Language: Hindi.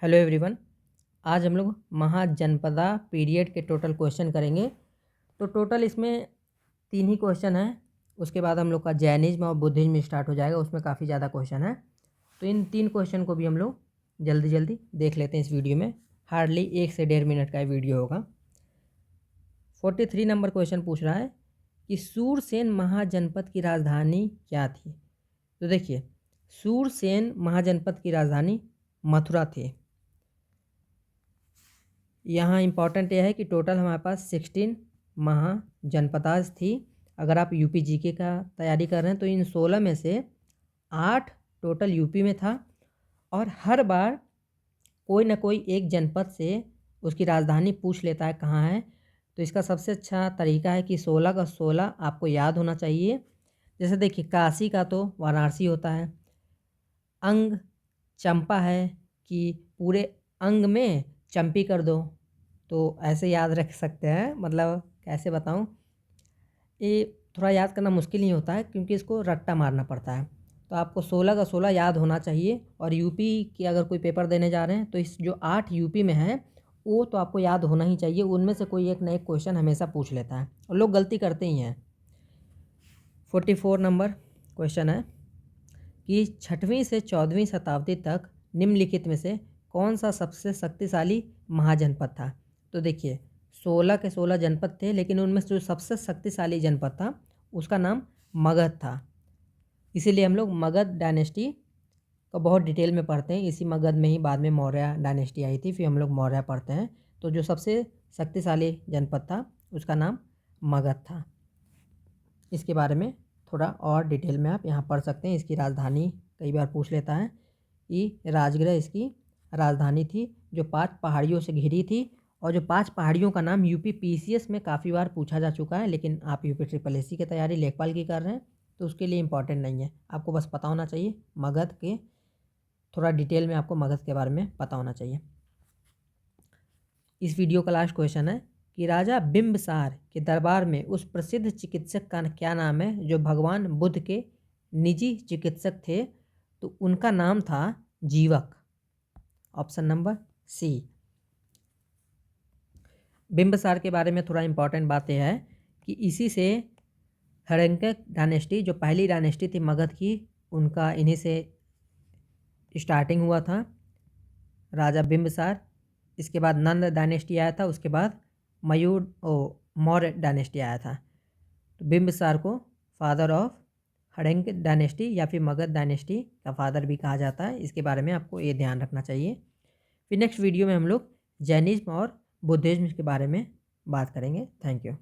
Hello everyone. आज हम लोग महाजनपदा पीरियड के टोटल क्वेश्चन करेंगे। तो टोटल इसमें 3 ही क्वेश्चन हैं। उसके बाद हम लोग का जैनिज्म और बुद्धिज्म स्टार्ट हो जाएगा, उसमें काफ़ी ज़्यादा क्वेश्चन है। तो इन 3 क्वेश्चन को भी हम लोग जल्दी जल्दी देख लेते हैं इस वीडियो में। हार्डली 1 से 1.5 मिनट का ये वीडियो होगा। 43 नंबर क्वेश्चन पूछ रहा है कि सूरसेन महाजनपद की राजधानी क्या थी। तो देखिए, सूरसेन महाजनपद की राजधानी मथुरा थी। यहाँ इम्पॉर्टेंट यह है कि टोटल हमारे पास 16 महाजनपदाज थी। अगर आप यूपी जीके का तैयारी कर रहे हैं तो इन 16 में से 8 टोटल यूपी में था, और हर बार कोई ना कोई एक जनपद से उसकी राजधानी पूछ लेता है कहाँ है। तो इसका सबसे अच्छा तरीका है कि 16 का 16 आपको याद होना चाहिए। जैसे देखिए, काशी का तो वाराणसी होता है। अंग चंपा है कि पूरे अंग में चंपी कर दो, तो ऐसे याद रख सकते हैं। मतलब कैसे बताऊं, ये थोड़ा याद करना मुश्किल नहीं होता है क्योंकि इसको रट्टा मारना पड़ता है। तो आपको 16 का 16 याद होना चाहिए। और यूपी की अगर कोई पेपर देने जा रहे हैं तो इस जो 8 यूपी में है वो तो आपको याद होना ही चाहिए। उनमें से कोई एक ना एक क्वेश्चन हमेशा पूछ लेता है और लोग गलती करते ही हैं। 44 नंबर क्वेश्चन है कि 6वीं से 14वीं शताब्दी तक निम्नलिखित में से कौन सा सबसे शक्तिशाली महाजनपद था। तो देखिए, 16 के 16 जनपद थे, लेकिन उनमें से जो सबसे शक्तिशाली जनपद था उसका नाम मगध था। इसीलिए हम लोग मगध डायनेस्टी को बहुत डिटेल में पढ़ते हैं। इसी मगध में ही बाद में मौर्य डायनेस्टी आई थी, फिर हम लोग मौर्य पढ़ते हैं। तो जो सबसे शक्तिशाली जनपद था उसका नाम मगध था। इसके बारे में थोड़ा और डिटेल में आप यहाँ पढ़ सकते हैं। इसकी राजधानी कई बार पूछ लेता है कि राजगृह इसकी राजधानी थी, जो 5 पहाड़ियों से घिरी थी। और जो 5 पहाड़ियों का नाम यूपी पीसीएस में काफ़ी बार पूछा जा चुका है, लेकिन आप यूपी ट्रिपल एससी की तैयारी लेखपाल की कर रहे हैं तो उसके लिए इम्पॉर्टेंट नहीं है। आपको बस पता होना चाहिए मगध के, थोड़ा डिटेल में आपको मगध के बारे में पता होना चाहिए। इस वीडियो का लास्ट क्वेश्चन है कि राजा बिंबसार के दरबार में उस प्रसिद्ध चिकित्सक का क्या नाम है जो भगवान बुद्ध के निजी चिकित्सक थे। तो उनका नाम था जीवक। Option number C. बिंबसार के बारे में थोड़ा इम्पोर्टेंट बात यह है कि इसी से हड़ंका डायनेस्टी, जो पहली डायनेस्टी थी मगध की, उनका इन्हीं से स्टार्टिंग हुआ था, राजा बिंबसार। इसके बाद नंद डायनेस्टी आया था, उसके बाद मौर्य डायनेस्टी आया था। तो बिंबसार को फादर ऑफ हड़ंग डायनेस्टी या फिर मगध डायनेस्टी का फादर भी कहा जाता है। इसके बारे में आपको ये ध्यान रखना चाहिए। फिर नेक्स्ट वीडियो में हम लोग जैनिज्म और बुद्धिज्म के बारे में बात करेंगे। Thank you.